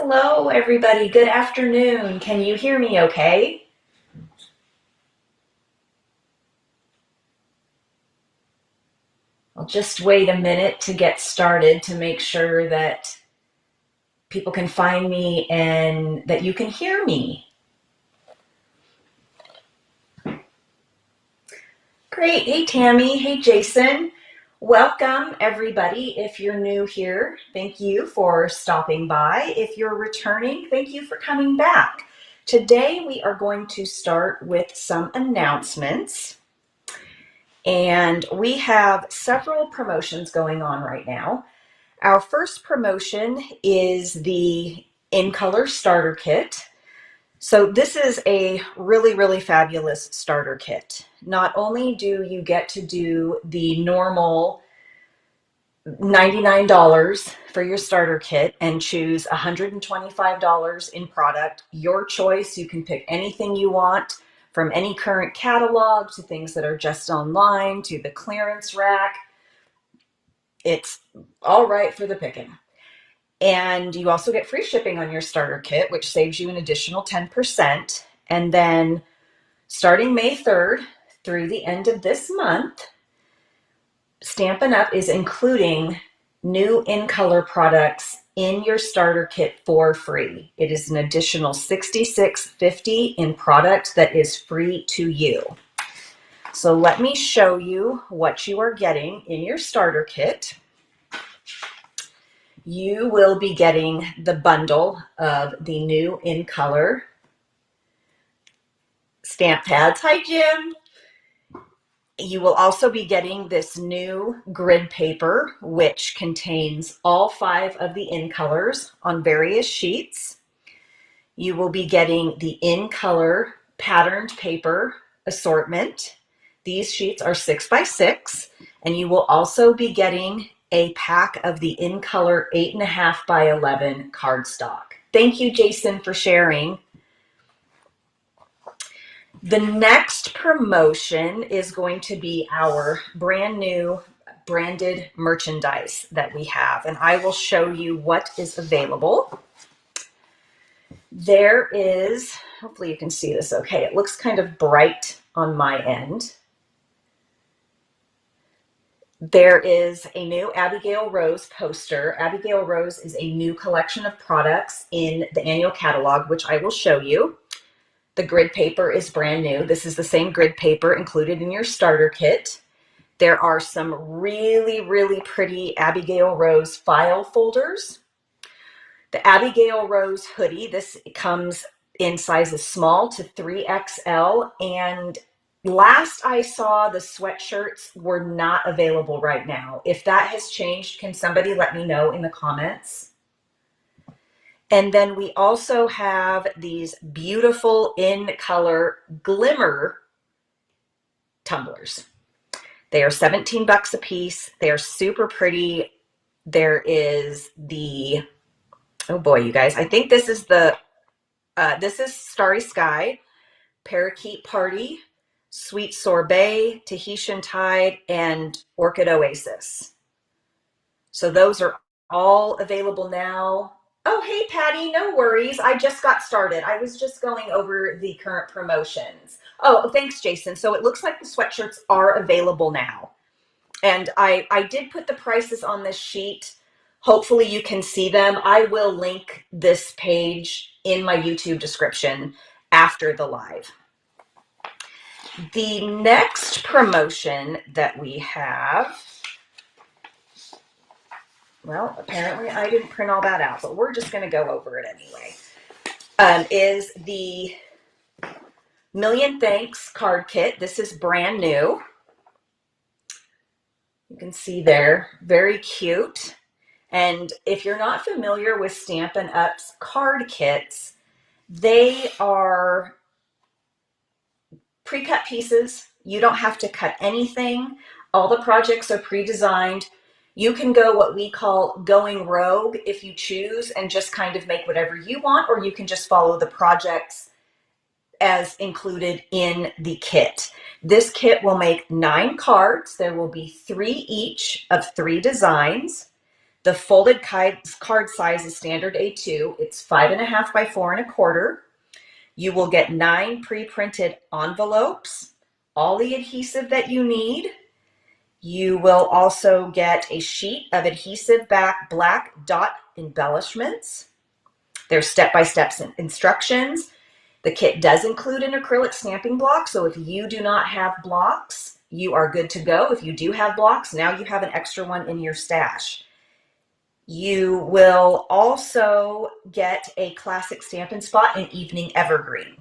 Hello, everybody. Good afternoon. Can you hear me okay? I'll just wait a minute to get started to make sure that people can find me and that you can hear me. Great. Hey, Tammy. Hey, Jason. Welcome, everybody. If you're new here, thank you for stopping by. If you're returning, thank you for coming back. Today, we are going to start with some announcements. And we have several promotions going on right now. Our first promotion is the In Color Starter Kit. So this is a really fabulous starter kit. Not only do you get to do the normal $99 for your starter kit and choose $125 in product, your choice. You can pick anything you want, from any current catalog to things that are just online to the clearance rack. It's all right for the picking. And you also get free shipping on your starter kit, which saves you an additional 10%. And then starting May 3rd through the end of this month, Stampin' Up is including new In Color products in your starter kit for free. It is an additional $66.50 in product that is free to you. So let me show you what you are getting in your starter kit. You will be getting the bundle of the new In Color stamp pads. Hi, Jim. You will also be getting this new grid paper, which contains all 5 of the In Colors on various sheets. You will be getting the In Color patterned paper assortment. These sheets are 6 by 6, and you will also be getting a pack of the In Color 8.5 by 11 cardstock. Thank you, Jason, for sharing. The next promotion is going to be our brand new branded merchandise that we have, and I will show you what is available. There is, hopefully you can see this okay, it looks kind of bright on my end. There is a new Abigail Rose poster. Abigail Rose is a new collection of products in the annual catalog, which I will show you. The grid paper is brand new. This is the same grid paper included in your starter kit. There are some really pretty Abigail Rose file folders. The Abigail Rose hoodie, this comes in sizes small to 3XL, and last I saw, the sweatshirts were not available right now. If that has changed, can somebody let me know in the comments? And then we also have these beautiful In Color glimmer tumblers. They are 17 bucks a piece. They are super pretty. There is the, oh boy, you guys, I think this is the, this is Starry Sky, Parakeet Party, Sweet Sorbet, Tahitian Tide, and Orchid Oasis. So those are all available now. Oh, hey, Patty, no worries. I just got started. I was just going over the current promotions. Oh, thanks, Jason. So it looks like the sweatshirts are available now. And I did put the prices on this sheet. Hopefully you can see them. I will link this page in my YouTube description after the live. The next promotion that we have, well, apparently I didn't print all that out, but we're just going to go over it anyway, is the Million Thanks card kit. This is brand new. You can see there, very cute. And if you're not familiar with Stampin' Up's card kits, they are pre-cut pieces. You don't have to cut anything. All the projects are pre-designed. You can go what we call going rogue if you choose and just kind of make whatever you want, or you can just follow the projects as included in the kit. This kit will make 9 cards. There will be 3 each of 3 designs. The folded card size is standard A2. It's 5.5 by 4.25. You will get 9 pre-printed envelopes, all the adhesive that you need. You will also get a sheet of adhesive back black dot embellishments. There's step-by-step instructions. The kit does include an acrylic stamping block, so if you do not have blocks, you are good to go. If you do have blocks, now you have an extra one in your stash. You will also get a classic Stampin' Spot in Evening Evergreen.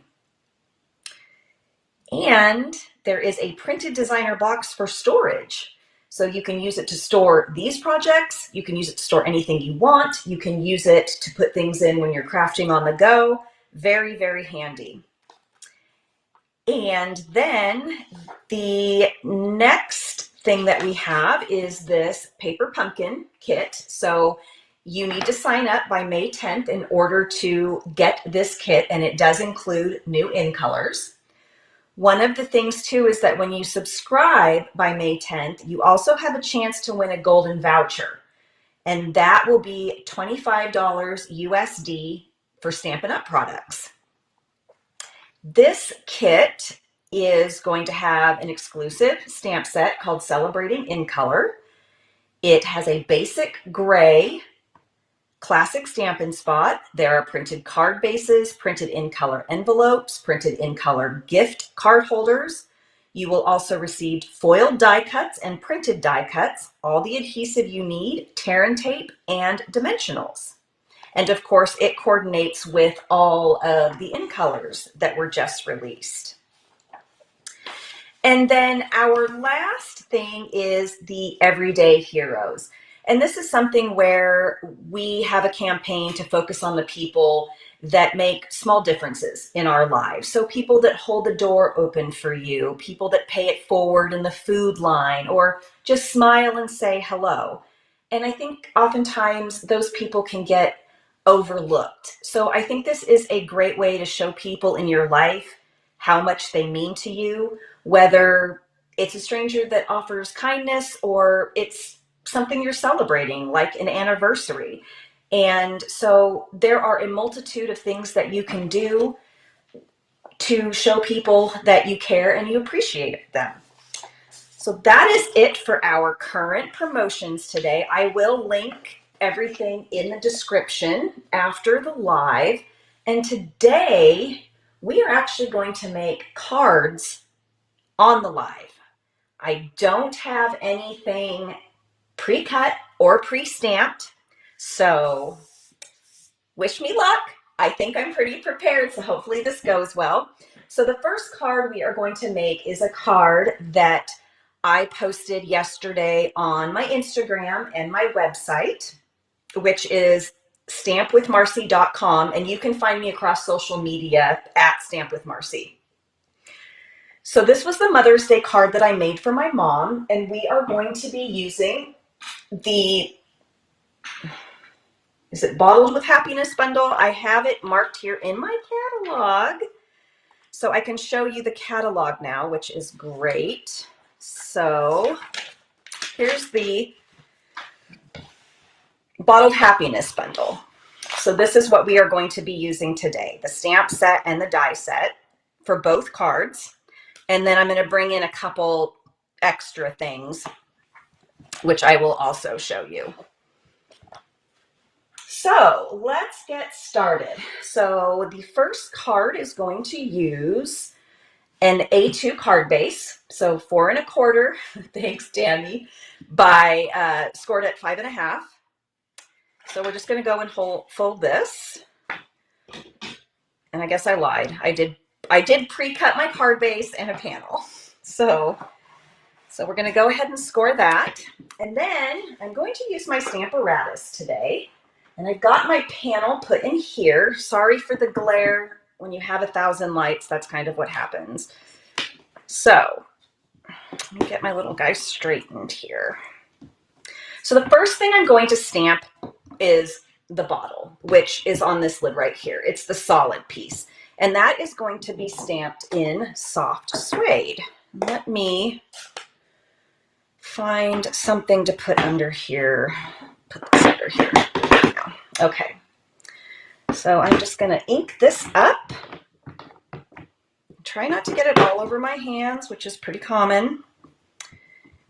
And there is a printed designer box for storage. So you can use it to store these projects. You can use it to store anything you want. You can use it to put things in when you're crafting on the go. Very, very handy. And then the next thing that we have is this paper pumpkin kit. So you need to sign up by May 10th in order to get this kit, and it does include new in colors. One of the things too is that when you subscribe by May 10th, you also have a chance to win a golden voucher, and that will be $25 USD for Stampin' Up products. This kit is going to have an exclusive stamp set called Celebrating in Color. It has a basic gray classic Stampin' Spot. There are printed card bases, printed in color envelopes, printed in color gift card holders. You will also receive foiled die cuts and printed die cuts, all the adhesive you need, tear and tape, and dimensionals. And of course, it coordinates with all of the in colors that were just released. And then our last thing is the Everyday Heroes. And this is something where we have a campaign to focus on the people that make small differences in our lives. So people that hold the door open for you, people that pay it forward in the food line, or just smile and say hello. And I think oftentimes those people can get overlooked. So I think this is a great way to show people in your life how much they mean to you, whether it's a stranger that offers kindness or it's something you're celebrating, like an anniversary. And so there are a multitude of things that you can do to show people that you care and you appreciate them. So that is it for our current promotions today. I will link everything in the description after the live. And today we are actually going to make cards on the live. I don't have anything pre-cut or pre-stamped, so wish me luck. I think I'm pretty prepared, so hopefully this goes well. So the first card we are going to make is a card that I posted yesterday on my Instagram and my website, which is stampwithmarcee.com, and you can find me across social media at stampwithmarcee. So this was the Mother's Day card that I made for my mom, and we are going to be using the, is it Bottled with Happiness bundle? I have it marked here in my catalog, so I can show you the catalog now, which is great. So here's the Bottled Happiness bundle. So this is what we are going to be using today, the stamp set and the die set for both cards. And then I'm going to bring in a couple extra things, which I will also show you. So let's get started. So the first card is going to use an A2 card base. So 4.25, thanks Tammy, by scored at 5.5. So we're just going to go and fold this. And I guess I lied. I did pre-cut my card base and a panel. So we're going to go ahead and score that. And then I'm going to use my Stamparatus today. And I've got my panel put in here. Sorry for the glare. When you have 1,000 lights, that's kind of what happens. So let me get my little guy straightened here. So the first thing I'm going to stamp is the bottle, which is on this lid right here. It's the solid piece. And that is going to be stamped in soft suede. Let me find something to put under here. Put this under better here. Okay, so I'm just going to ink this up. Try not to get it all over my hands, which is pretty common,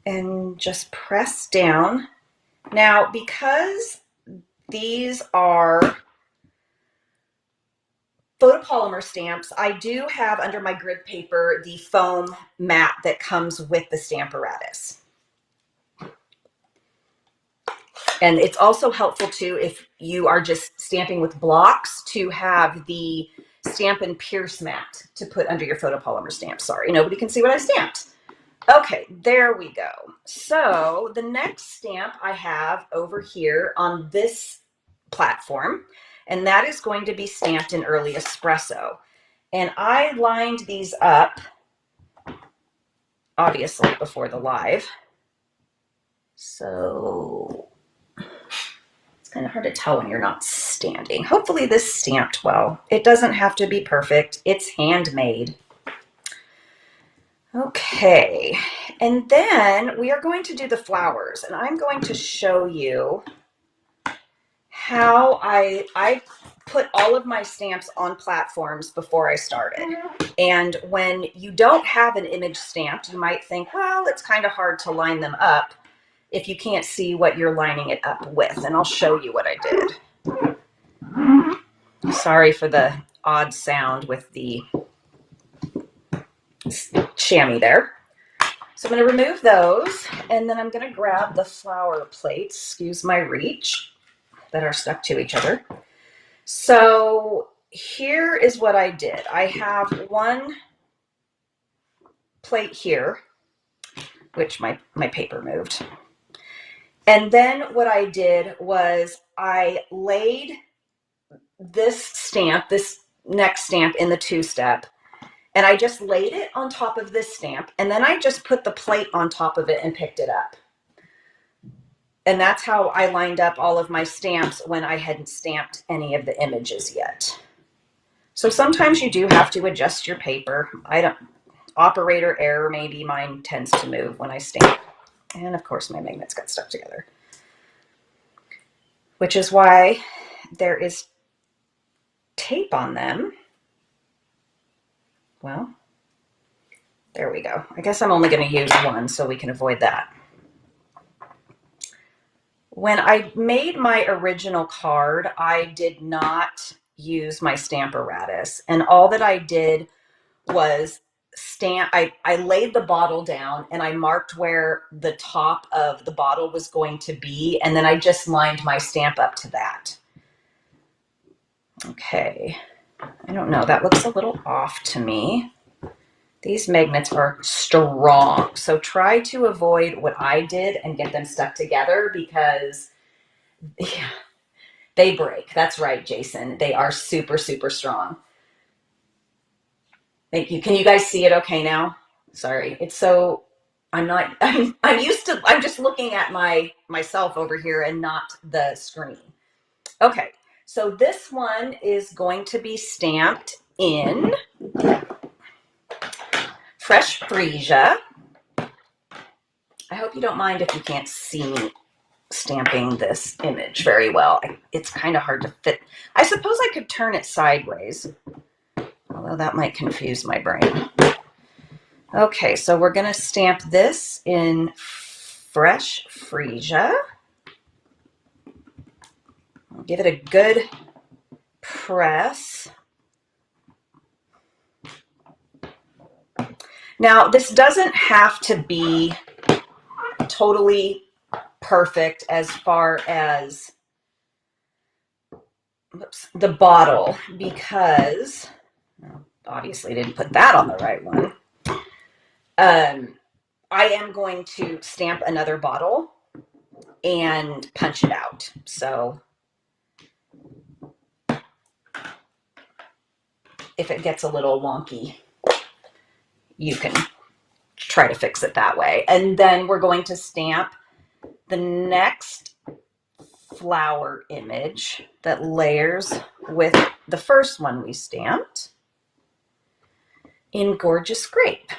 and just press down. Now, because these are photopolymer stamps, I do have under my grid paper the foam mat that comes with the stamp apparatus. And it's also helpful too if you are just stamping with blocks to have the Stampin' Pierce mat to put under your photopolymer stamp. Sorry, nobody can see what I stamped. Okay, there we go. So the next stamp I have over here on this platform, and that is going to be stamped in Early Espresso. And I lined these up, obviously, before the live. So it's kind of hard to tell when you're not standing. Hopefully this stamped well. It doesn't have to be perfect. It's handmade. Okay, and then we are going to do the flowers, and I'm going to show you how I put all of my stamps on platforms before I started. And when you don't have an image stamped, you might think, well, it's kind of hard to line them up if you can't see what you're lining it up with. And I'll show you what I did. Sorry for the odd sound with the chamois there. So I'm going to remove those, and then I'm going to grab the flower plates, excuse my reach, that are stuck to each other. So here is what I did. I have one plate here, which my paper moved. And then what I did was I laid this stamp, this next stamp in the two-step, and I just laid it on top of this stamp, and then I just put the plate on top of it and picked it up. And that's how I lined up all of my stamps when I hadn't stamped any of the images yet. So sometimes you do have to adjust your paper. Operator error, maybe mine tends to move when I stamp. And of course my magnets got stuck together, which is why there is tape on them. Well, there we go. I guess I'm only going to use one so we can avoid that. When I made my original card, I did not use my stamp apparatus. And all that I did was I laid the bottle down and I marked where the top of the bottle was going to be. And then I just lined my stamp up to that. Okay. I don't know. That looks a little off to me. These magnets are strong. So try to avoid what I did and get them stuck together because they break. That's right, Jason. They are super, super strong. Thank you. Can you guys see it okay now? Sorry. It's so, I'm just looking at myself over here and not the screen. Okay. So this one is going to be stamped in Fresh Freesia. I hope you don't mind if you can't see me stamping this image very well. It's kind of hard to fit. I suppose I could turn it sideways, although that might confuse my brain. Okay, so we're going to stamp this in Fresh Freesia. I'll give it a good press. Now, this doesn't have to be totally perfect as far as the bottle, because obviously didn't put that on the right one. I am going to stamp another bottle and punch it out. So if it gets a little wonky, you can try to fix it that way. And then we're going to stamp the next flower image that layers with the first one we stamped in Gorgeous Grape.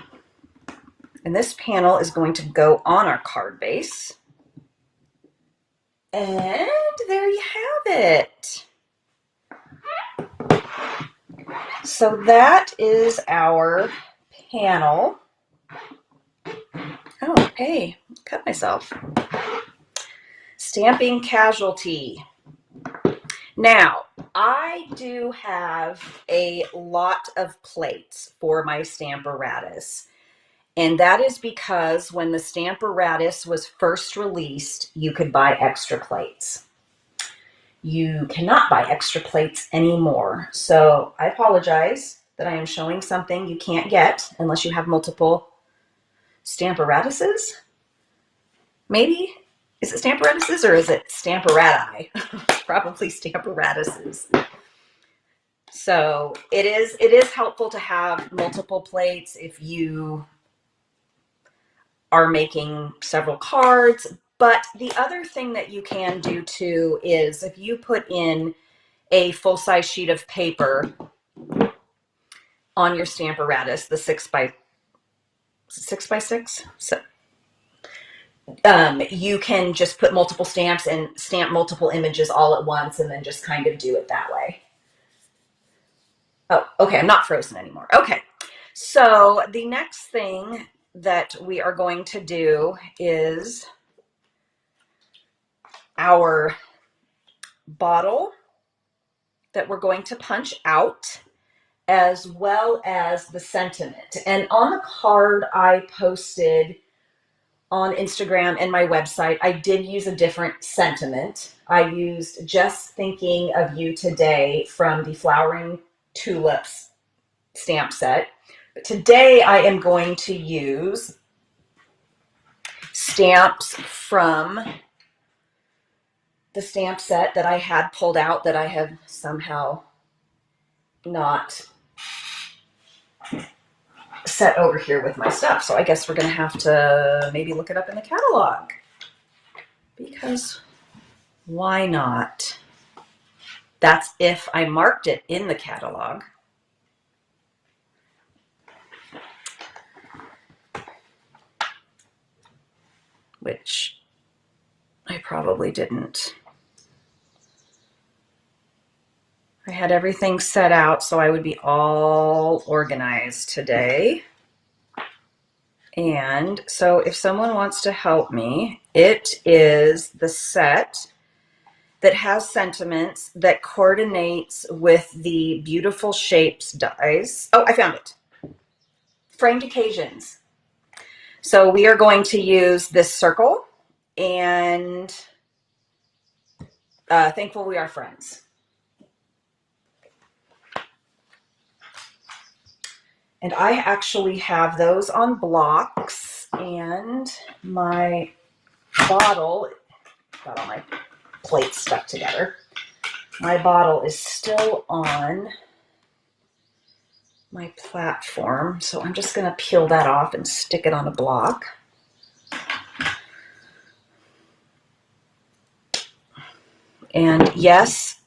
And this panel is going to go on our card base. And there you have it. So that is our panel. Oh, hey, cut myself. Stamping Casualty. Now, I do have a lot of plates for my Stamparatus. And that is because when the Stamparatus was first released, you could buy extra plates. You cannot buy extra plates anymore. So I apologize that I am showing something you can't get unless you have multiple Stamparatuses. Maybe? Is it Stamparatuses or is it Stamparati? Probably Stamparatuses. So it is helpful to have multiple plates if you are making several cards. But the other thing that you can do too is if you put in a full-size sheet of paper on your Stamparatus, the 6x6, so, you can just put multiple stamps and stamp multiple images all at once and then just kind of do it that way. Oh, okay, I'm not frozen anymore. Okay, so the next thing that we are going to do is our bottle that we're going to punch out, as well as the sentiment. And on the card I posted on Instagram and my website, I did use a different sentiment. I used Just Thinking of You Today from the Flowering Tulips stamp set. But today I am going to use stamps from the stamp set that I had pulled out that I have somehow not set over here with my stuff. So I guess we're going to have to maybe look it up in the catalog, because why not? That's if I marked it in the catalog. Which I probably didn't. I had everything set out so I would be all organized today. And so if someone wants to help me, it is the set that has sentiments that coordinates with the Beautiful Shapes dies. Oh, I found it. Framed Occasions. So we are going to use this circle and Thankful We Are Friends. And I actually have those on blocks, and my bottle, got all my plates stuck together. My bottle is still on my platform, so I'm just going to peel that off and stick it on a block. And yes,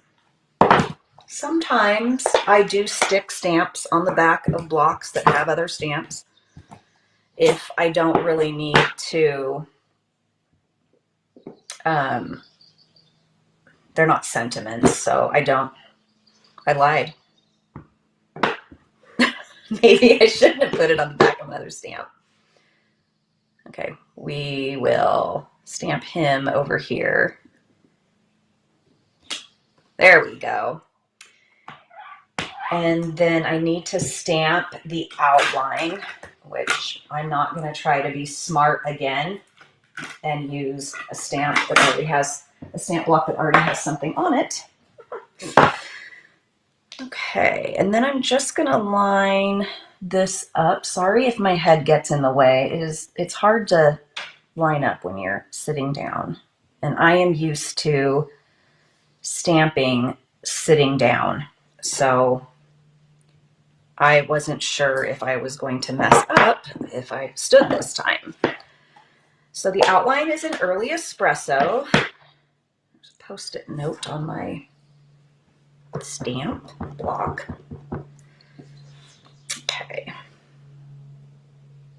sometimes I do stick stamps on the back of blocks that have other stamps if I don't really need to. They're not sentiments, so I lied. Maybe I shouldn't have put it on the back of another stamp. Okay, we will stamp him over here. There we go. And then I need to stamp the outline, which I'm not going to try to be smart again and use a stamp that already has a stamp block that already has something on it. Okay, and then I'm just going to line this up. Sorry if my head gets in the way. It's hard to line up when you're sitting down. And I am used to stamping sitting down. So I wasn't sure if I was going to mess up if I stood this time. So the outline is an early espresso. Just Post-it note on my stamp block. Okay.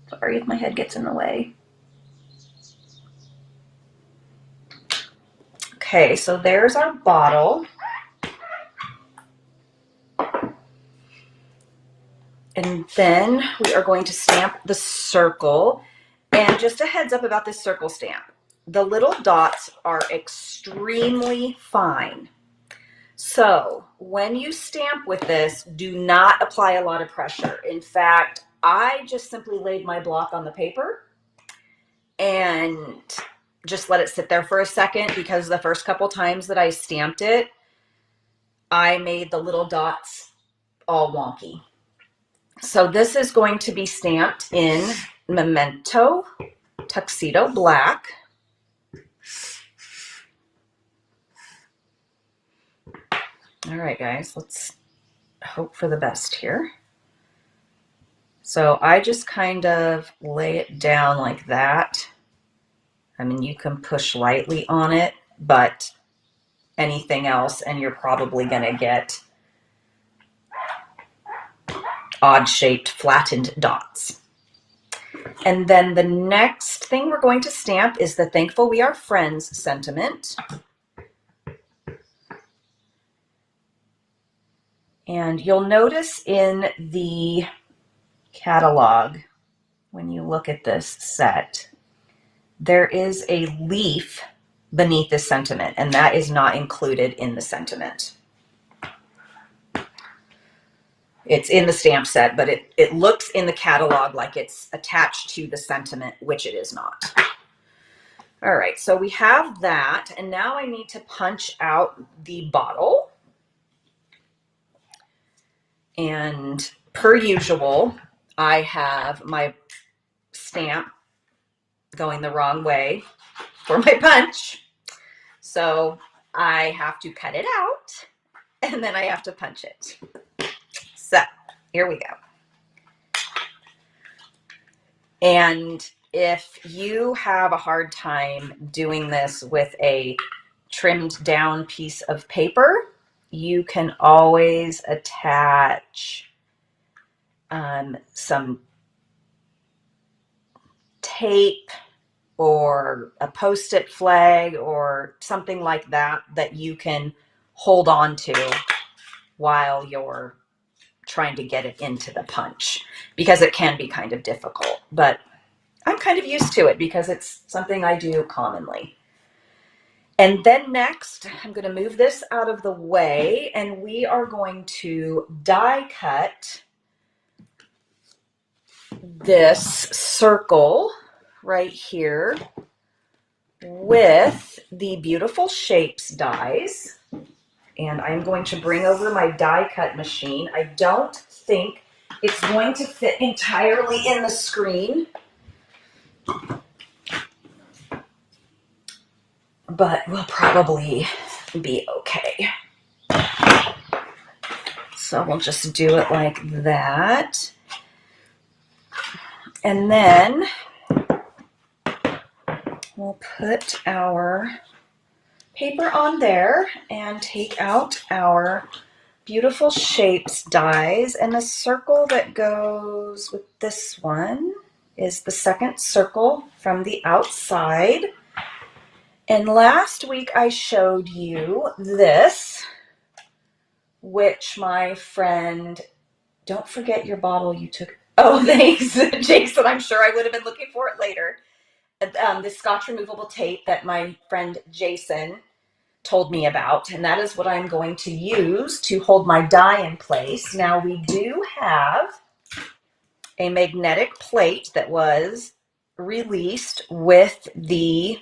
Sorry if my head gets in the way. Okay, so there's our bottle. And then we are going to stamp the circle. And just a heads up about this circle stamp. The little dots are extremely fine. So when you stamp with this, do not apply a lot of pressure. In fact, I just simply laid my block on the paper and just let it sit there for a second, because the first couple times that I stamped it, I made the little dots all wonky. So this is going to be stamped in Memento Tuxedo Black. All right, guys, let's hope for the best here. So I just kind of lay it down like that. I mean, you can push lightly on it, but anything else and you're probably going to get odd-shaped, flattened dots. And then the next thing we're going to stamp is the Thankful We Are Friends sentiment. And you'll notice in the catalog, when you look at this set, there is a leaf beneath this sentiment, and that is not included in the sentiment. It's in the stamp set, but it looks in the catalog like it's attached to the sentiment, which it is not. All right, so we have that, and now I need to punch out the bottle. And per usual, I have my stamp going the wrong way for my punch. So I have to cut it out, and then I have to punch it. So here we go. And if you have a hard time doing this with a trimmed down piece of paper, you can always attach some tape or a Post-it flag or something like that that you can hold on to while you're trying to get it into the punch, because it can be kind of difficult, but I'm kind of used to it because it's something I do commonly. And then next, I'm going to move this out of the way, and we are going to die cut this circle right here with the Beautiful Shapes dies. And I'm going to bring over my die cut machine. I don't think it's going to fit entirely in the screen, but we'll probably be okay. So we'll just do it like that. And then we'll put our paper on there and take out our Beautiful Shapes dies. And the circle that goes with this one is the second circle from the outside. And last week I showed you this, which my friend, don't forget your bottle you took. Oh, thanks, Jason. I'm sure I would have been looking for it later. The Scotch removable tape that my friend Jason told me about, and that is what I'm going to use to hold my die in place. Now, we do have a magnetic plate that was released with the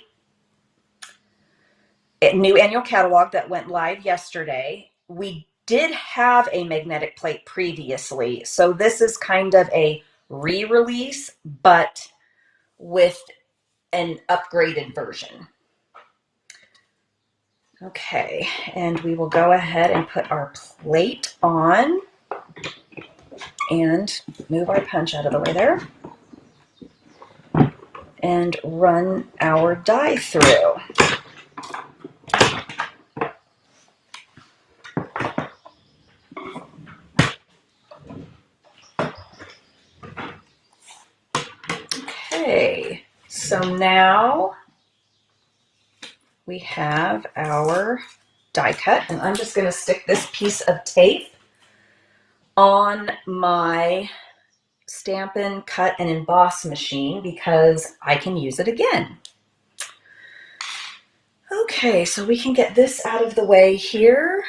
new annual catalog that went live yesterday. We did have a magnetic plate previously, so this is kind of a re-release, but with an upgraded version. Okay, and we will go ahead and put our plate on and move our punch out of the way there and run our die through. Okay, so now we have our die cut, and I'm just going to stick this piece of tape on my Stampin' Cut and Emboss machine because I can use it again. Okay, so we can get this out of the way here.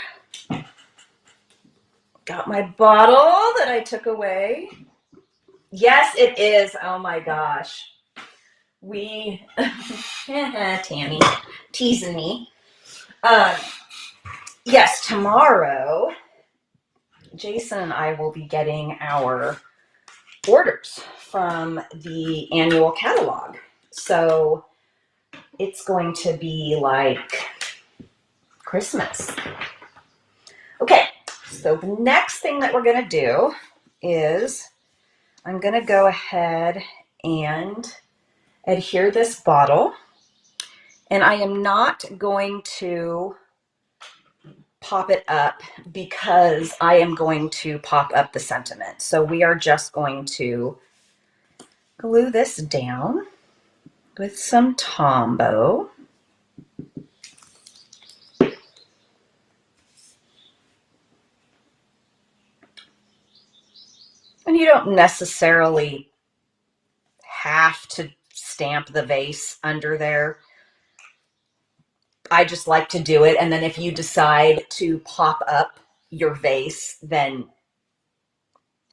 Got my bottle that I took away. Yes, it is. Oh my gosh. We, Tammy, teasing me. Yes, tomorrow, Jason and I will be getting our orders from the annual catalog. So it's going to be like Christmas. Okay, so the next thing that we're going to do is I'm going to go ahead and adhere this bottle, and I am not going to pop it up because I am going to pop up the sentiment. So we are just going to glue this down with some Tombow. And you don't necessarily have to stamp the vase under there. I just like to do it. And then if you decide to pop up your vase, then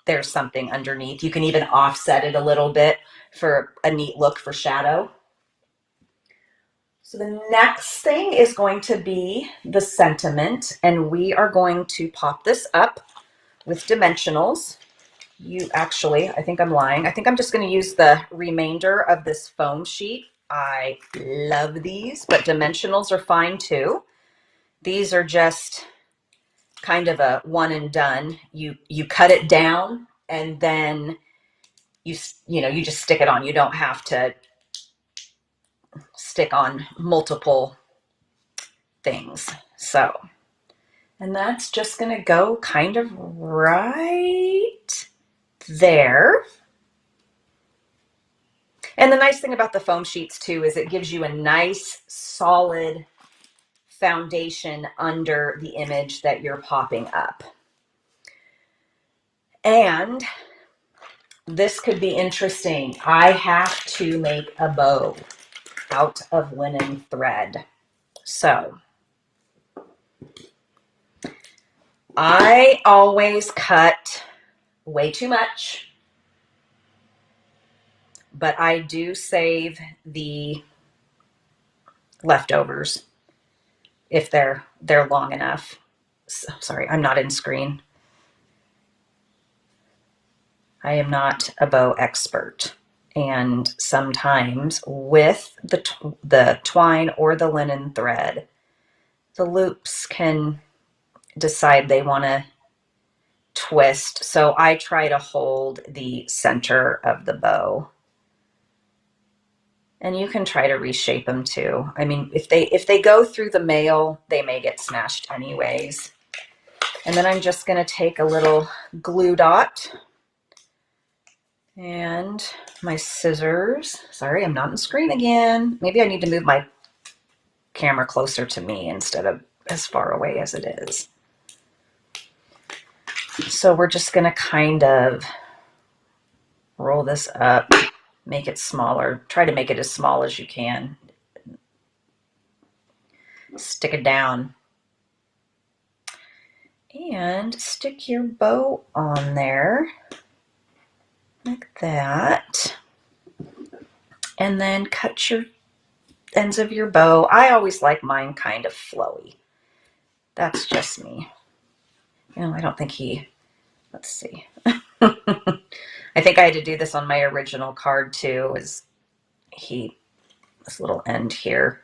there's something underneath. You can even offset it a little bit for a neat look for shadow. So the next thing is going to be the sentiment, and we are going to pop this up with dimensionals. I think I'm lying. I think I'm just going to use the remainder of this foam sheet. I love these, but dimensionals are fine too. These are just kind of a one and done. You cut it down and then you just stick it on. You don't have to stick on multiple things. So, and that's just going to go kind of right there. And the nice thing about the foam sheets too is it gives you a nice solid foundation under the image that you're popping up. And this could be interesting. I have to make a bow out of linen thread. So I always cut way too much, but I do save the leftovers if they're long enough. So, sorry, I'm not in screen. I am not a bow expert. And sometimes with the twine or the linen thread, the loops can decide they want to twist. So I try to hold the center of the bow. And you can try to reshape them too. I mean, if they go through the mail, they may get smashed anyways. And then I'm just going to take a little glue dot and my scissors. Sorry, I'm not in screen again. Maybe I need to move my camera closer to me instead of as far away as it is. So we're just going to kind of roll this up, make it smaller. Try to make it as small as you can. Stick it down. And stick your bow on there like that. And then cut your ends of your bow. I always like mine kind of flowy. That's just me. I don't think let's see. I think I had to do this on my original card too, this little end here.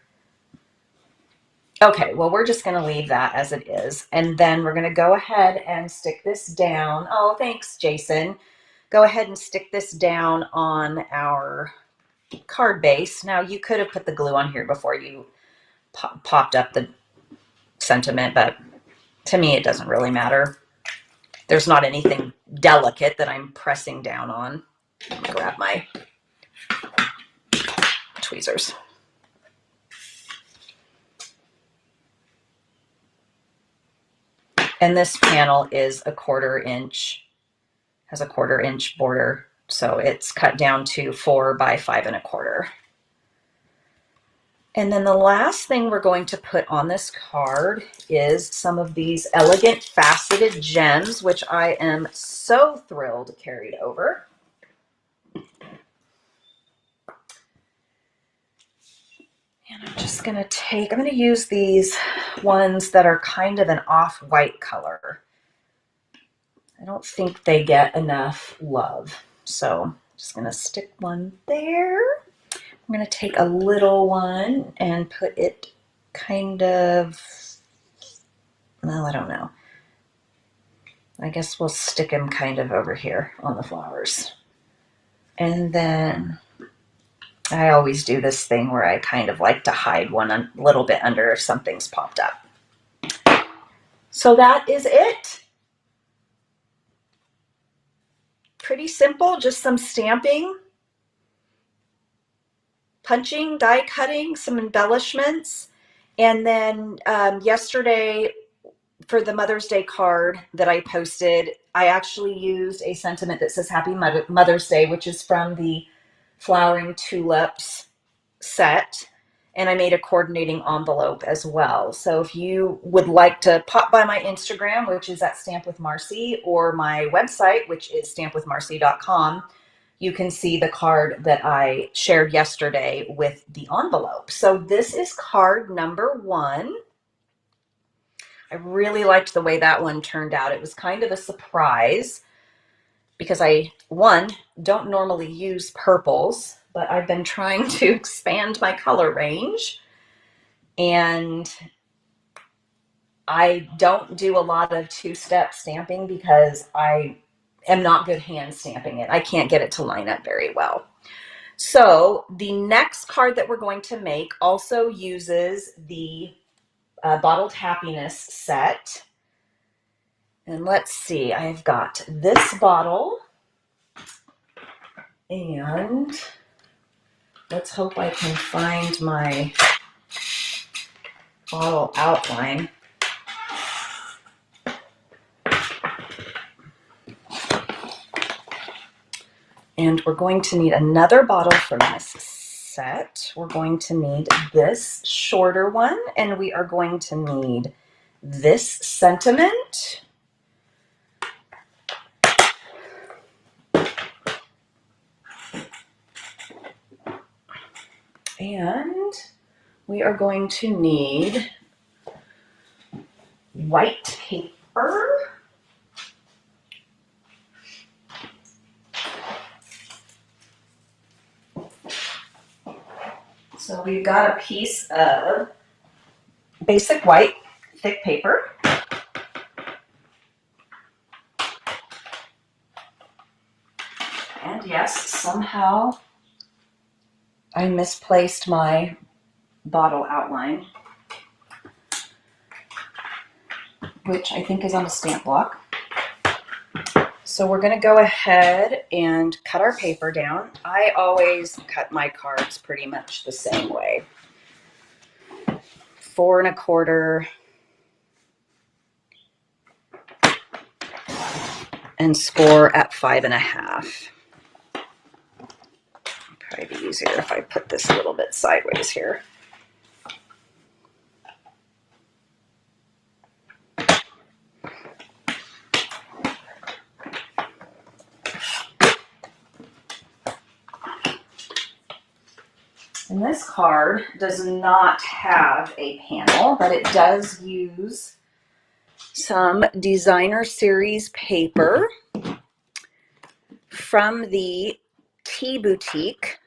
Okay, well, we're just going to leave that as it is. And then we're going to go ahead and stick this down. Oh, thanks, Jason. Go ahead and stick this down on our card base. Now, you could have put the glue on here before you popped up the sentiment, but to me, it doesn't really matter. There's not anything delicate that I'm pressing down on. I'm going to grab my tweezers. And this panel is a 1/4 inch, has a 1/4 inch border. So it's cut down to 4 by 5 1/4. And then the last thing we're going to put on this card is some of these elegant faceted gems, which I am so thrilled carried over. And I'm just going to use these ones that are kind of an off-white color. I don't think they get enough love. So I'm just going to stick one there. I'm going to take a little one and put it kind of, well, I don't know. I guess we'll stick him kind of over here on the flowers. And then I always do this thing where I kind of like to hide one a little bit under if something's popped up. So that is it. Pretty simple, just some stamping, punching, die cutting, some embellishments. And then yesterday for the Mother's Day card that I posted, I actually used a sentiment that says Happy Mother's Day, which is from the Flowering Tulips set. And I made a coordinating envelope as well. So if you would like to pop by my Instagram, which is at Stamp with Marcee, or my website, which is stampwithmarcee.com, you can see the card that I shared yesterday with the envelope. So this is card number 1. I really liked the way that one turned out. It was kind of a surprise because I, one, don't normally use purples, but I've been trying to expand my color range, and I don't do a lot of 2-step stamping because I am not good hand stamping it. I can't get it to line up very well. So the next card that we're going to make also uses the Bottled Happiness set. And let's see, I've got this bottle, and let's hope I can find my bottle outline. And we're going to need another bottle from this set. We're going to need this shorter one, and we are going to need this sentiment. And we are going to need white paper. So we've got a piece of basic white thick paper. And yes, somehow I misplaced my bottle outline, which I think is on a stamp block. So we're going to go ahead and cut our paper down. I always cut my cards pretty much the same way. 4 1/4 and score at 5 1/2. Probably be easier if I put this a little bit sideways here. And this card does not have a panel, but it does use some designer series paper from the Tea Boutique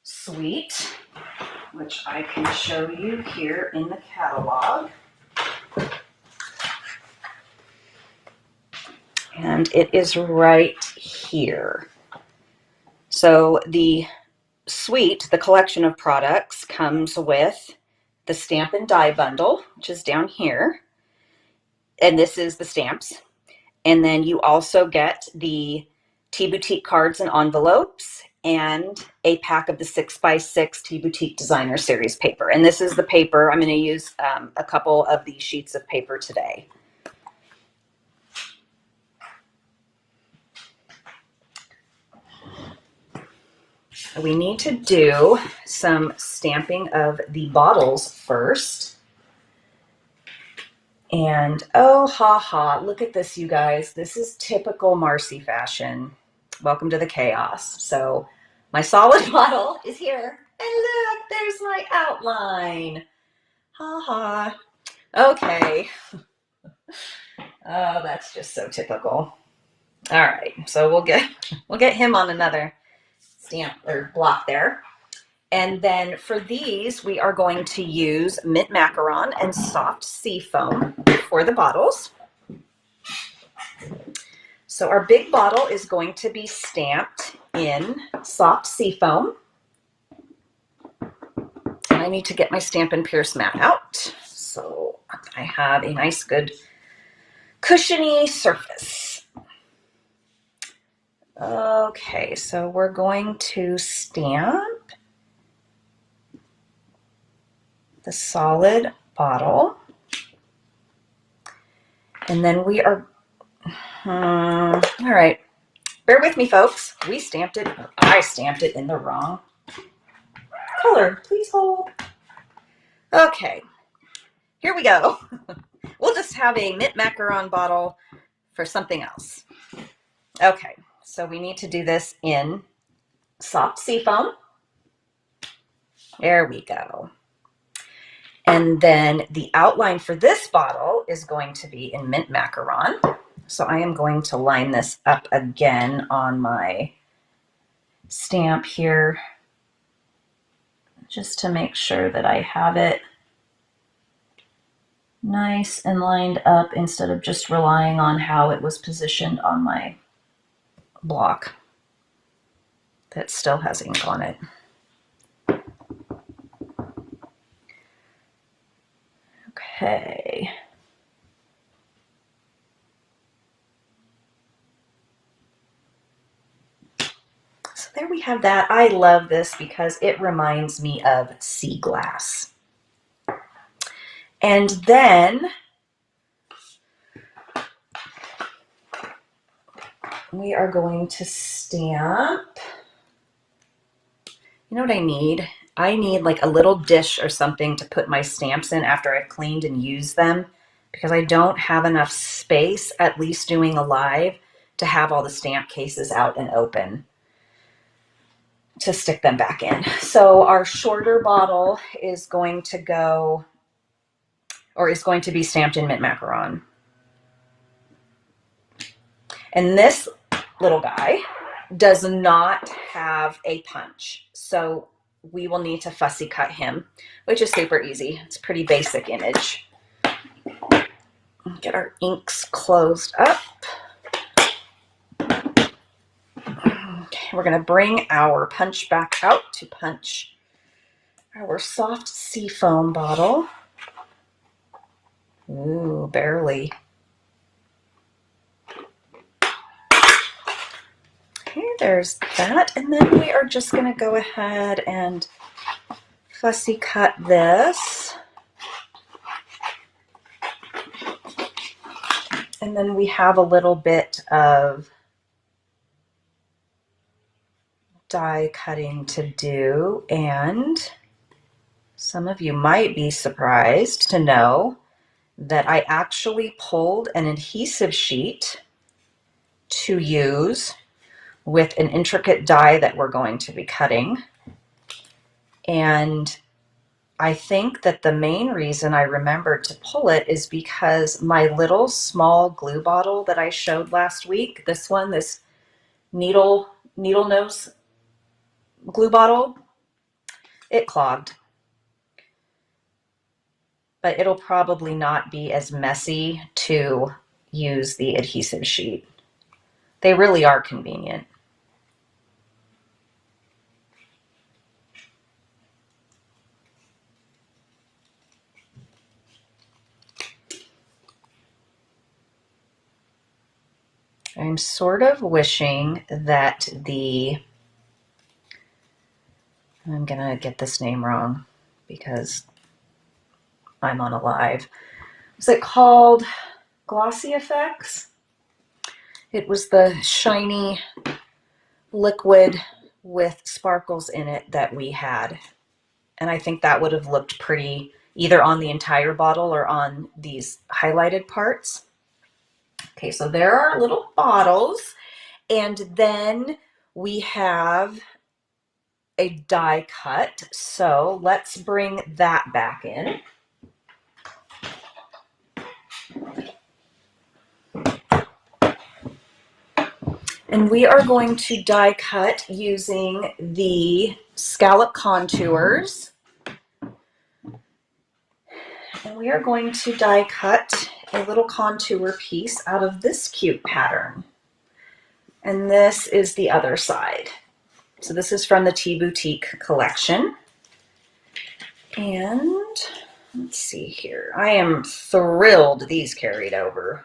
suite, which I can show you here in the catalog. And it is right here. So the suite, the collection of products, comes with the stamp and die bundle, which is down here. And this is the stamps. And then you also get the Tea Boutique cards and envelopes and a pack of the 6x6 Tea Boutique Designer Series paper. And this is the paper. I'm going to use a couple of these sheets of paper today. We need to do some stamping of the bottles first. And oh, ha, ha, look at this, you guys. This is typical Marcee fashion. Welcome to the chaos. So my solid bottle is here. And look, there's my outline. Ha ha. Okay. Oh, that's just so typical. All right, so we'll get him on another stamp or block there. And then for these, we are going to use mint macaron and soft sea foam for the bottles. So our big bottle is going to be stamped in soft sea foam. And I need to get my Stampin' Pierce mat out. So I have a nice, good, cushiony surface. Okay, so we're going to stamp the solid bottle. And then we are, all right, bear with me, folks. We stamped it, or I stamped it in the wrong color. Please hold. Okay, here we go. We'll just have a mint macaron bottle for something else. Okay, so we need to do this in soft sea foam. There we go. And then the outline for this bottle is going to be in mint macaron. So I am going to line this up again on my stamp here, just to make sure that I have it nice and lined up instead of just relying on how it was positioned on my block that still has ink on it. Okay. So there we have that. I love this because it reminds me of sea glass. And then we are going to stamp. You know what I need? I need like a little dish or something to put my stamps in after I've cleaned and used them, because I don't have enough space, at least doing a live, to have all the stamp cases out and open to stick them back in. So our shorter bottle is going to go, or is going to be stamped in mint macaron. And this little guy does not have a punch, so we will need to fussy cut him, which is super easy. It's a pretty basic image. Get our inks closed up. Okay, we're going to bring our punch back out to punch our soft sea foam bottle. Ooh, barely. Okay, there's that. And then we are just going to go ahead and fussy cut this. And then we have a little bit of die cutting to do. And some of you might be surprised to know that I actually pulled an adhesive sheet to use with an intricate die that we're going to be cutting. And I think that the main reason I remembered to pull it is because my little small glue bottle that I showed last week, this one, this needle nose glue bottle, it clogged. But it'll probably not be as messy to use the adhesive sheet. They really are convenient. I'm sort of wishing that the I'm gonna get this name wrong because I'm on a live. Was it called Glossy Effects? It was the shiny liquid with sparkles in it that we had. And I think that would have looked pretty either on the entire bottle or on these highlighted parts. Okay, so there are our little bottles. And then we have a die cut. So let's bring that back in. And we are going to die cut using the scallop contours. And we are going to die cut a little contour piece out of this cute pattern. And this is the other side. So this is from the Tea Boutique collection. And let's see here. I am thrilled these carried over.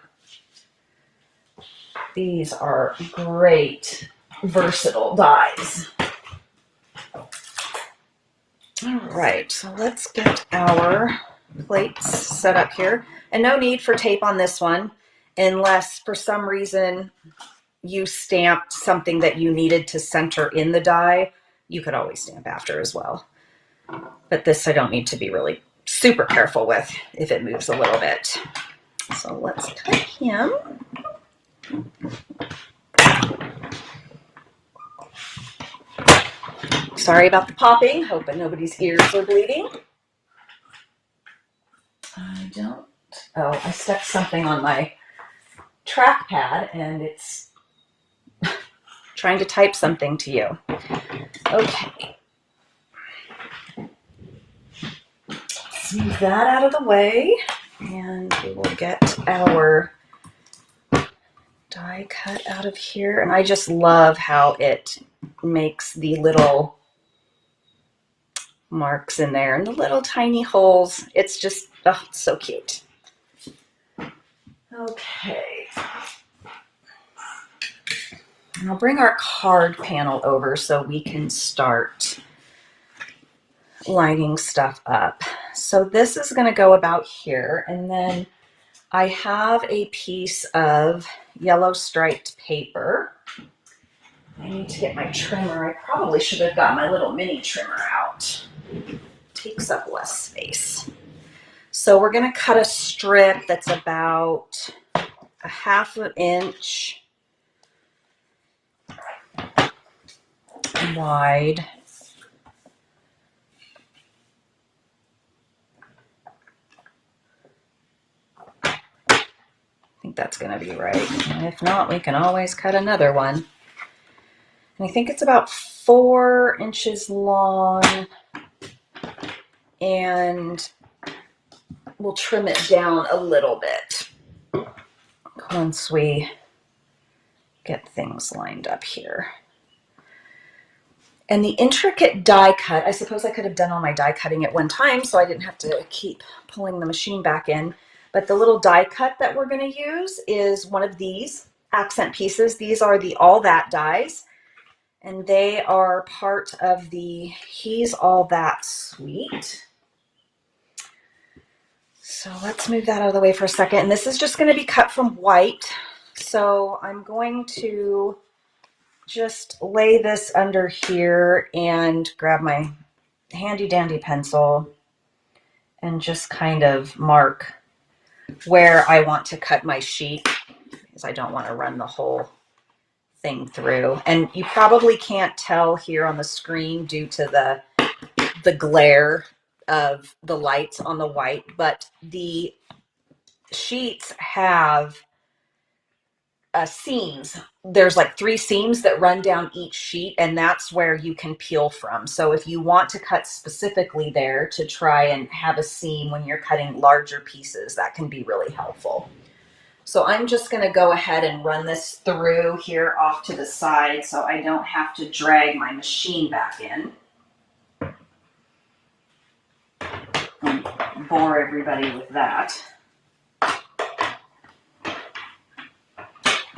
These are great, versatile dies. All right, so let's get our plates set up here. And no need for tape on this one unless for some reason you stamped something that you needed to center in the die. You could always stamp after as well. But this I don't need to be really super careful with if it moves a little bit. So let's cut him. Sorry about the popping, hoping nobody's ears are bleeding. I stuck something on my trackpad and it's trying to type something to you. Okay. Let's move that out of the way and we will get our die cut out of here. And I just love how it makes the little marks in there and the little tiny holes. It's just, oh, it's so cute. Okay. And I'll bring our card panel over so we can start lining stuff up. So this is going to go about here, and then I have a piece of yellow striped paper. I need to get my trimmer. I probably should have got my little mini trimmer out. It takes up less space. So we're going to cut a strip that's about a 1/2 inch wide. I think that's going to be right. And if not, we can always cut another one. And I think it's about 4 inches long, and we'll trim it down a little bit once we get things lined up here. And the intricate die cut, I suppose I could have done all my die cutting at one time so I didn't have to keep pulling the machine back in. But the little die cut that we're going to use is one of these accent pieces. These are the All That dies, and they are part of the He's All That suite. So let's move that out of the way for a second. And this is just going to be cut from white. So I'm going to just lay this under here and grab my handy dandy pencil and just kind of mark where I want to cut my sheet, because I don't want to run the whole thing through. And you probably can't tell here on the screen due to the glare of the lights on the white, but the sheets have seams. There's like 3 seams that run down each sheet, and that's where you can peel from. So if you want to cut specifically there to try and have a seam when you're cutting larger pieces, that can be really helpful. So I'm just going to go ahead and run this through here off to the side so I don't have to drag my machine back in and bore everybody with that.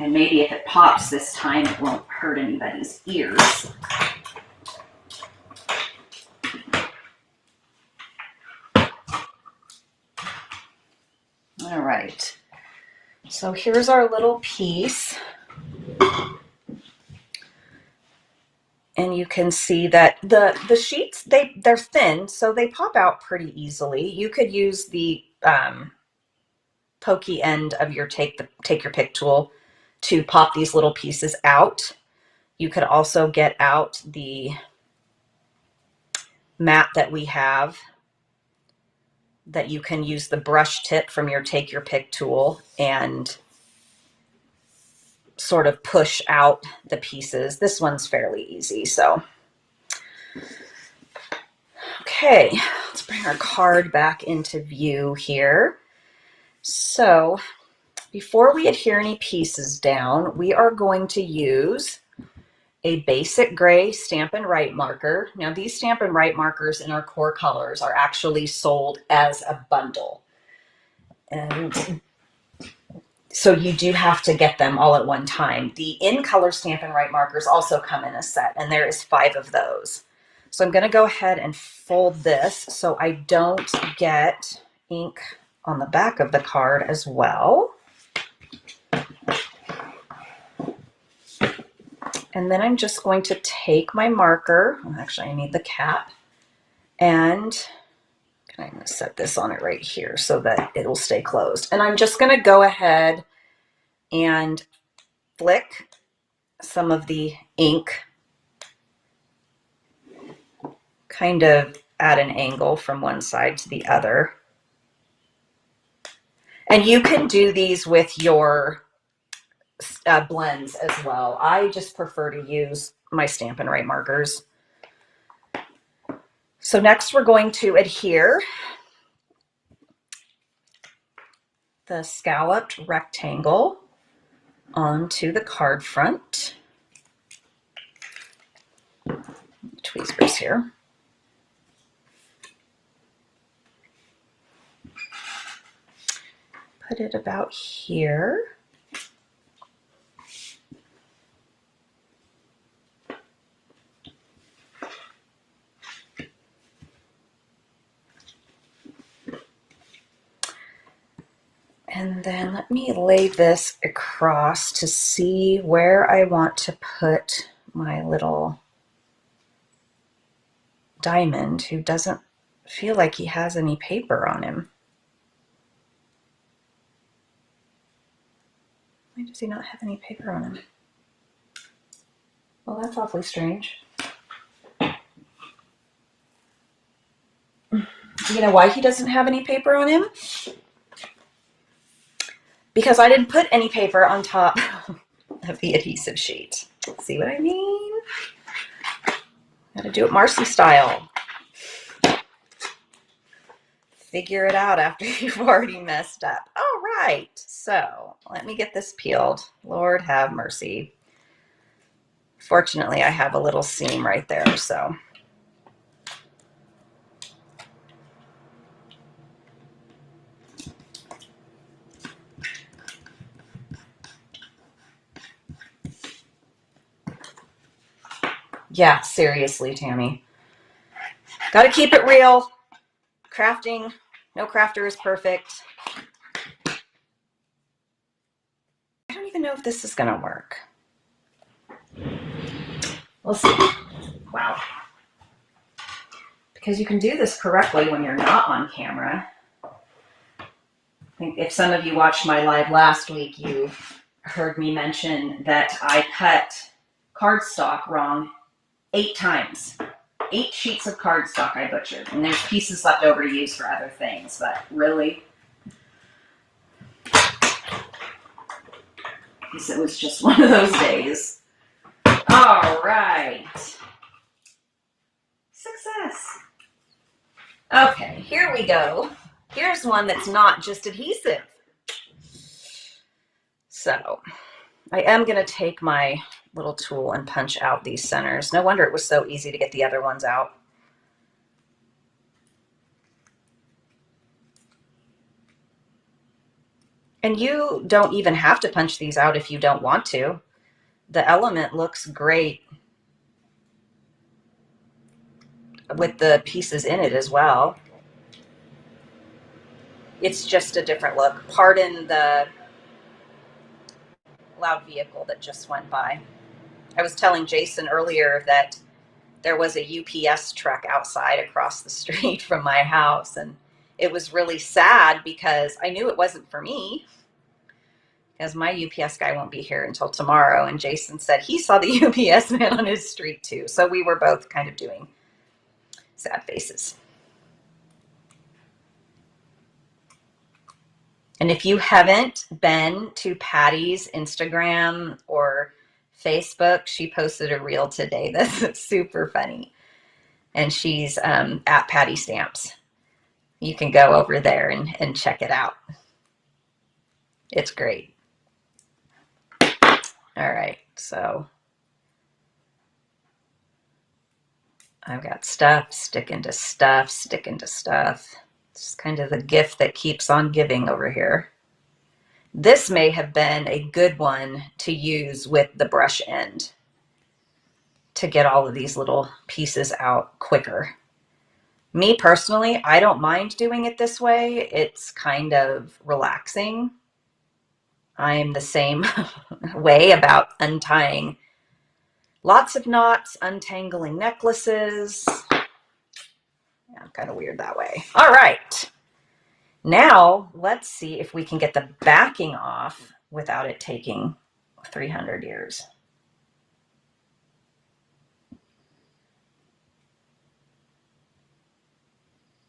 And maybe if it pops this time, it won't hurt anybody's ears. So here's our little piece. And you can see that the sheets, they're thin, so they pop out pretty easily. You could use the pokey end of your take your pick tool to pop these little pieces out. You could also get out the mat that we have that you can use the brush tip from your take your pick tool and sort of push out the pieces. This one's fairly easy. So, okay, let's bring our card back into view here. So before we adhere any pieces down, we are going to use a basic gray Stampin' Write marker. Now these Stampin' Write markers in our core colors are actually sold as a bundle. And so you do have to get them all at one time. The in-color Stampin' Write markers also come in a set, and there is 5 of those. So I'm going to go ahead and fold this so I don't get ink on the back of the card as well. And then I'm just going to take my marker, actually I need the cap, and I'm going to set this on it right here so that it'll stay closed. And I'm just going to go ahead and flick some of the ink kind of at an angle from one side to the other. And you can do these with your blends as well. I just prefer to use my Stampin' Write markers. So next we're going to adhere the scalloped rectangle onto the card front. Tweezers here. Put it about here. And then let me lay this across to see where I want to put my little diamond who doesn't feel like he has any paper on him. Why does he not have any paper on him? Well, that's awfully strange. You know why he doesn't have any paper on him? Because I didn't put any paper on top of the adhesive sheet. See what I mean? Gotta do it Marcee style. Figure it out after you've already messed up. All right, so let me get this peeled. Lord have mercy. Fortunately, I have a little seam right there, so. Yeah, seriously, Tammy. Gotta keep it real. Crafting, no crafter is perfect. I don't even know if this is gonna work. We'll see. Wow. Because you can do this correctly when you're not on camera. I think if some of you watched my live last week, you heard me mention that I cut cardstock wrong 8 times. 8 sheets of cardstock I butchered. And there's pieces left over to use for other things, but really? I guess it was just one of those days. All right. Success. Okay, here we go. Here's one that's not just adhesive. So I am going to take my little tool and punch out these centers. No wonder it was so easy to get the other ones out. And you don't even have to punch these out if you don't want to. The element looks great with the pieces in it as well. It's just a different look. Pardon the loud vehicle that just went by. I was telling Jason earlier that there was a UPS truck outside across the street from my house, and it was really sad because I knew it wasn't for me, because my UPS guy won't be here until tomorrow, and Jason said he saw the UPS man on his street too. So we were both kind of doing sad faces. And if you haven't been to Patty's Instagram or Facebook, she posted a reel today that's super funny. And she's at Patty Stamps. You can go over there and check it out. It's great. All right, so I've got stuff sticking to stuff, sticking to stuff. It's kind of the gift that keeps on giving over here. This may have been a good one to use with the brush end to get all of these little pieces out quicker. Me personally, I don't mind doing it this way. It's kind of relaxing. I am the same way about untying lots of knots, untangling necklaces. Yeah, I'm kind of weird that way. All right. Now let's see if we can get the backing off without it taking 300 years.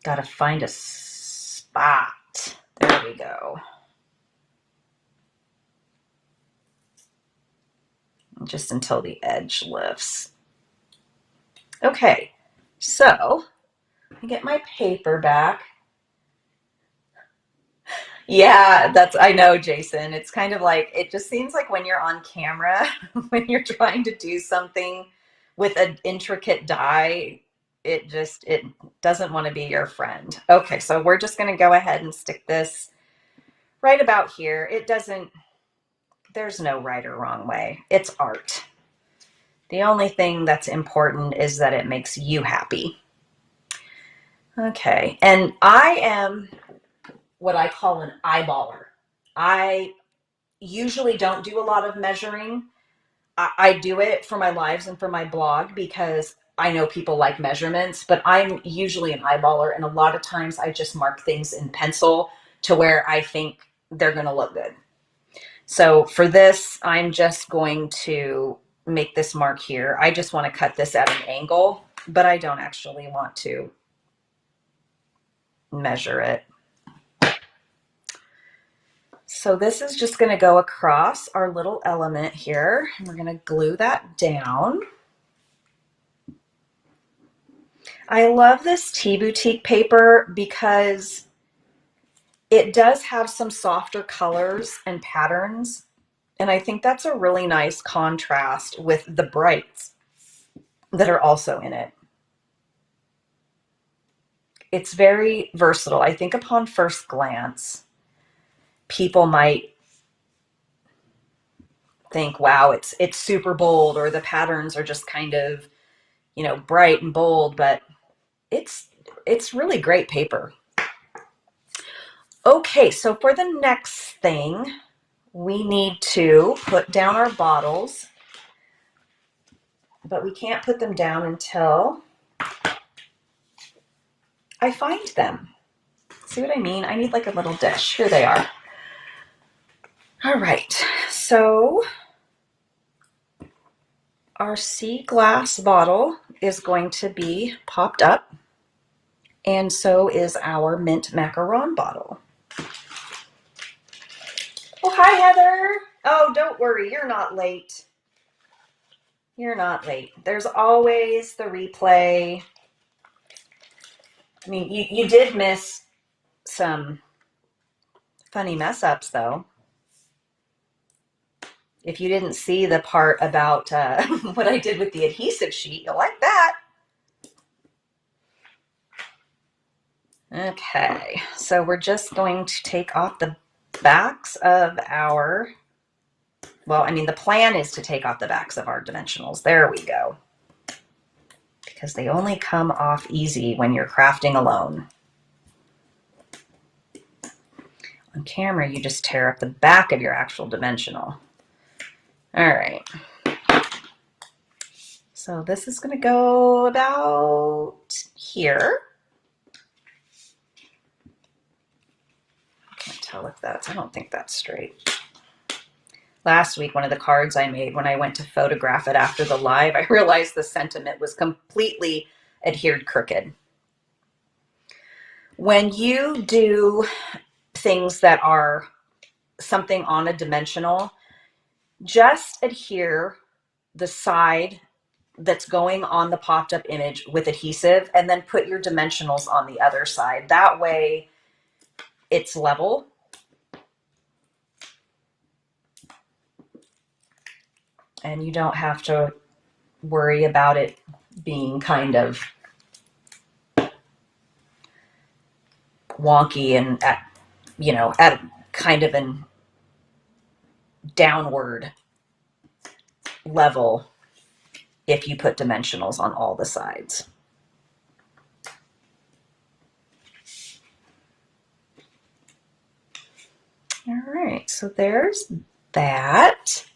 Got to find a spot. There we go. Just until the edge lifts. Okay, so I get my paper back. Yeah, I know, Jason. It's kind of like, it just seems like when you're on camera, when you're trying to do something with an intricate die, it doesn't want to be your friend. Okay, so we're just going to go ahead and stick this right about here. There's no right or wrong way. It's art. The only thing that's important is that it makes you happy. Okay, and I am what I call an eyeballer. I usually don't do a lot of measuring. I do it for my lives and for my blog because I know people like measurements, but I'm usually an eyeballer, and a lot of times I just mark things in pencil to where I think they're going to look good. So for this, I'm just going to make this mark here. I just want to cut this at an angle, but I don't actually want to measure it. So this is just going to go across our little element here, and we're going to glue that down. I love this Tea Boutique paper because it does have some softer colors and patterns, and I think that's a really nice contrast with the brights that are also in it. It's very versatile. I think upon first glance, people might think, wow, it's super bold, or the patterns are just kind of, bright and bold, but it's really great paper. Okay, so for the next thing, we need to put down our bottles, but we can't put them down until I find them. See what I mean? I need like a little dish. Here they are. All right, so our sea glass bottle is going to be popped up, and so is our mint macaron bottle. Oh, hi, Heather. Oh, don't worry, you're not late. You're not late. There's always the replay. I mean, you did miss some funny mess ups, though. If you didn't see the part about what I did with the adhesive sheet, you'll like that. Okay, so we're just going to take off the backs of our, the plan is to take off the backs of our dimensionals. There we go. Because they only come off easy when you're crafting alone. On camera, you just tear up the back of your actual dimensional. All right. So this is going to go about here. I can't tell if that's, I don't think that's straight. Last week, one of the cards I made, when I went to photograph it after the live, I realized the sentiment was completely adhered crooked. When you do things that are something on a dimensional, just adhere the side that's going on the popped up image with adhesive, and then put your dimensionals on the other side. That way it's level. And you don't have to worry about it being kind of wonky and at kind of an downward level if you put dimensionals on all the sides. All right, so there's that.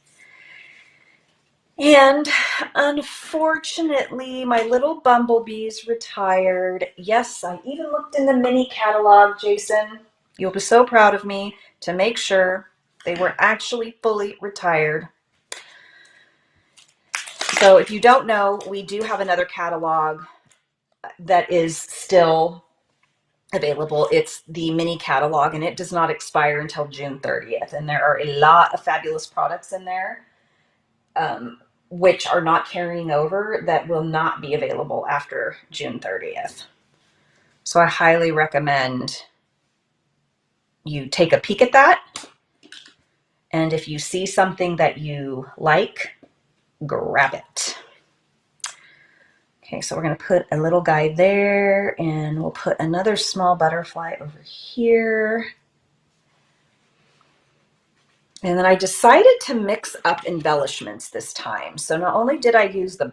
And unfortunately, my little bumblebees retired. Yes, I even looked in the mini catalog, Jason. You'll be so proud of me to make sure they were actually fully retired. So if you don't know, we do have another catalog that is still available. It's the mini catalog, and it does not expire until June 30th. And there are a lot of fabulous products in there, which are not carrying over, that will not be available after June 30th. So I highly recommend you take a peek at that. And if you see something that you like, grab it. Okay, so we're going to put a little guy there, and we'll put another small butterfly over here. And then I decided to mix up embellishments this time. So not only did I use the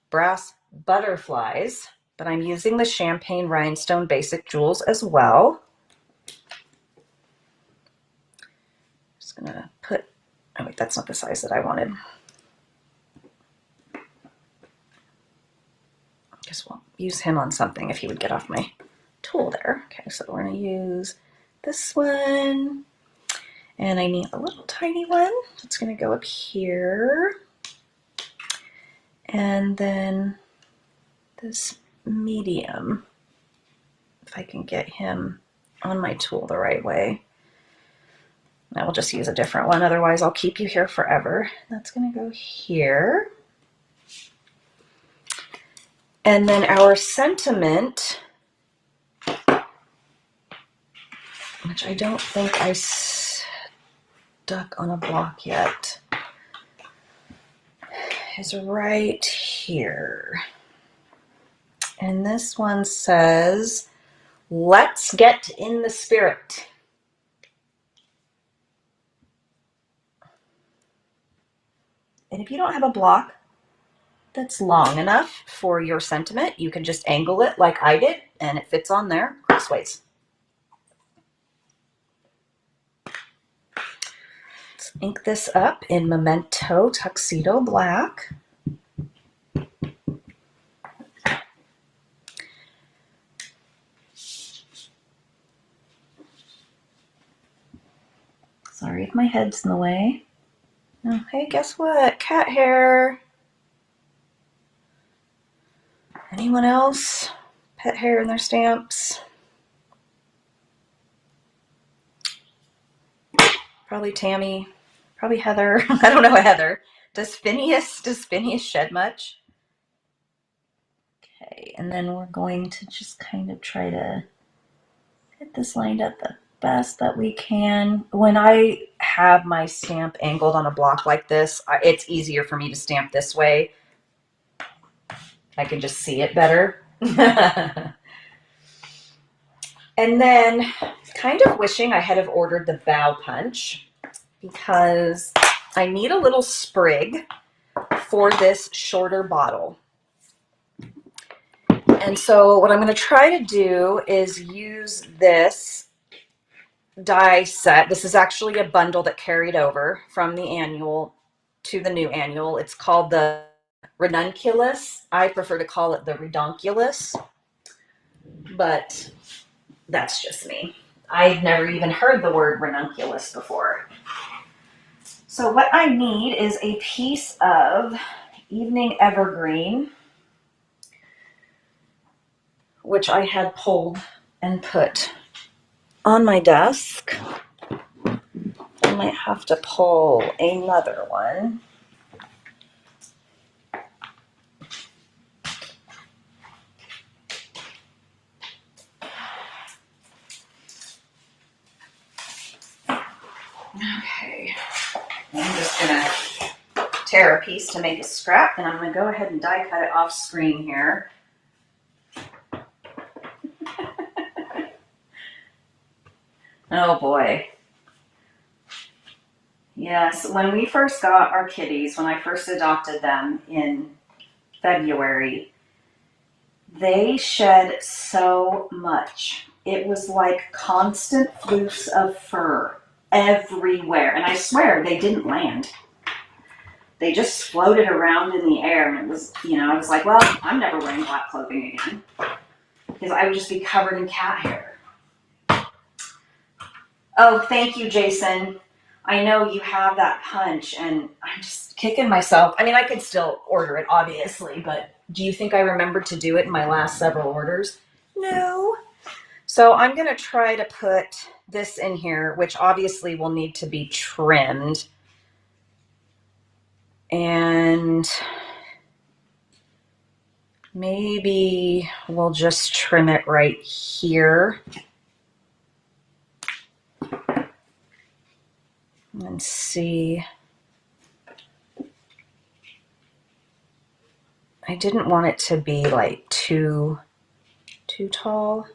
brass butterflies, but I'm using the champagne rhinestone basic jewels as well. Just gonna put, oh wait, that's not the size that I wanted. I guess we'll use him on something if he would get off my tool there. Okay, so we're gonna use this one. And I need a little tiny one. It's going to go up here. And then this medium, if I can get him on my tool the right way. I will just use a different one, otherwise I'll keep you here forever. That's going to go here. And then our sentiment, which I don't think I stuck on a block yet, is right here. And this one says, "Let's get in the spirit." And if you don't have a block that's long enough for your sentiment, you can just angle it like I did, and it fits on there crossways. Ink this up in Memento Tuxedo Black. Sorry if my head's in the way. Oh, hey, guess what? Cat hair. Anyone else? Pet hair in their stamps? Probably Tammy. Probably Heather. I don't know Heather. Does Phineas shed much? Okay, and then we're going to just kind of try to get this lined up the best that we can. When I have my stamp angled on a block like this, it's easier for me to stamp this way. I can just see it better. And then kind of wishing I had have ordered the bow punch, because I need a little sprig for this shorter bottle. And so what I'm going to try to do is use this die set. This is actually a bundle that carried over from the annual to the new annual. It's called the Ranunculus. I prefer to call it the Redonkulus, but that's just me. I've never even heard the word Ranunculus before. So what I need is a piece of Evening Evergreen, which I had pulled and put on my desk. I might have to pull another one. Okay, I'm just gonna tear a piece to make a scrap, and I'm gonna go ahead and die cut it off screen here. Oh boy. Yes, when we first got our kitties, when I first adopted them in February, they shed so much. It was like constant floofs of fur everywhere. And I swear they didn't land. They just floated around in the air. And it was, I was like, well, I'm never wearing black clothing again, because I would just be covered in cat hair. Oh, thank you, Jason. I know you have that punch, and I'm just kicking myself. I mean, I could still order it, obviously, but do you think I remembered to do it in my last several orders? No. So I'm going to try to put this in here, which obviously will need to be trimmed. And maybe we'll just trim it right here. And see. I didn't want it to be like too tall.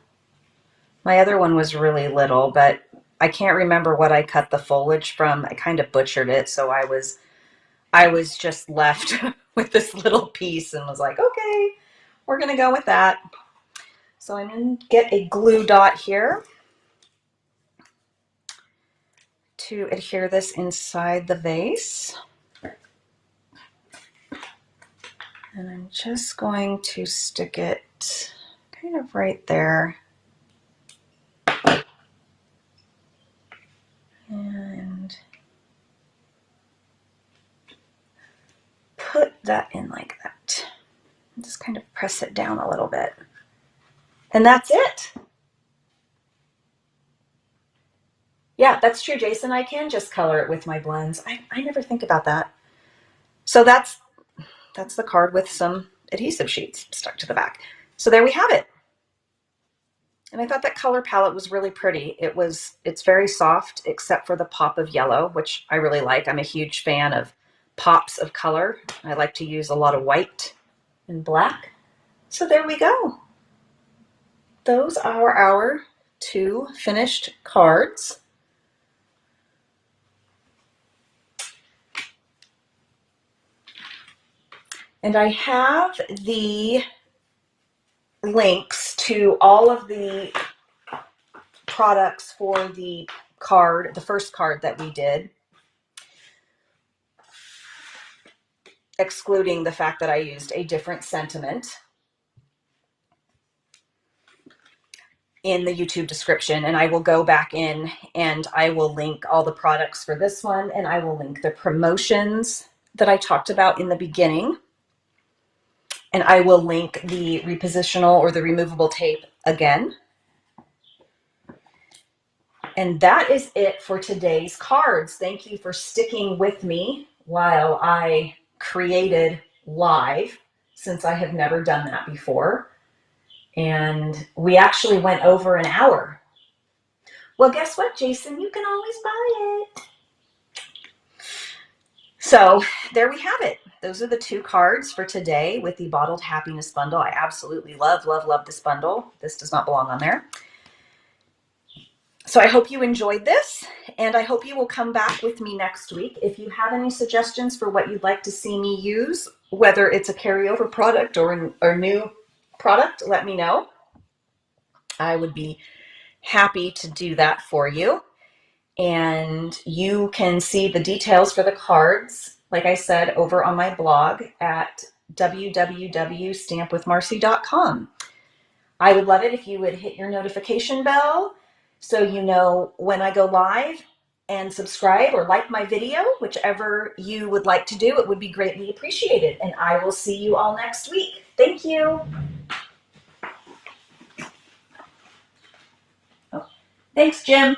My other one was really little, but I can't remember what I cut the foliage from. I kind of butchered it, so I was just left with this little piece and was like, okay, we're gonna go with that. So I'm gonna get a glue dot here to adhere this inside the vase. And I'm just going to stick it kind of right there. And put that in like that. And just kind of press it down a little bit. And that's it. Yeah, that's true, Jason. I can just color it with my blends. I never think about that. So that's the card with some adhesive sheets stuck to the back. So there we have it. And I thought that color palette was really pretty. It's very soft except for the pop of yellow, which I really like. I'm a huge fan of pops of color. I like to use a lot of white and black. So there we go. Those are our 2 finished cards. And I have the links to all of the products for the card, the first card that we did, excluding the fact that I used a different sentiment, in the YouTube description. And I will go back in and I will link all the products for this one, and I will link the promotions that I talked about in the beginning. And I will link the repositional or the removable tape again. And that is it for today's cards. Thank you for sticking with me while I created live, since I have never done that before. And we actually went over an hour. Well, guess what, Jason? You can always buy it. So there we have it. Those are the 2 cards for today with the Bottled Happiness bundle. I absolutely love, love, love this bundle. This does not belong on there. So I hope you enjoyed this, and I hope you will come back with me next week. If you have any suggestions for what you'd like to see me use, whether it's a carryover product or a new product, let me know. I would be happy to do that for you. And you can see the details for the cards like I said, over on my blog at www.stampwithmarcee.com. I would love it if you would hit your notification bell so you know when I go live, and subscribe or like my video, whichever you would like to do. It would be greatly appreciated. And I will see you all next week. Thank you. Oh, thanks, Jim.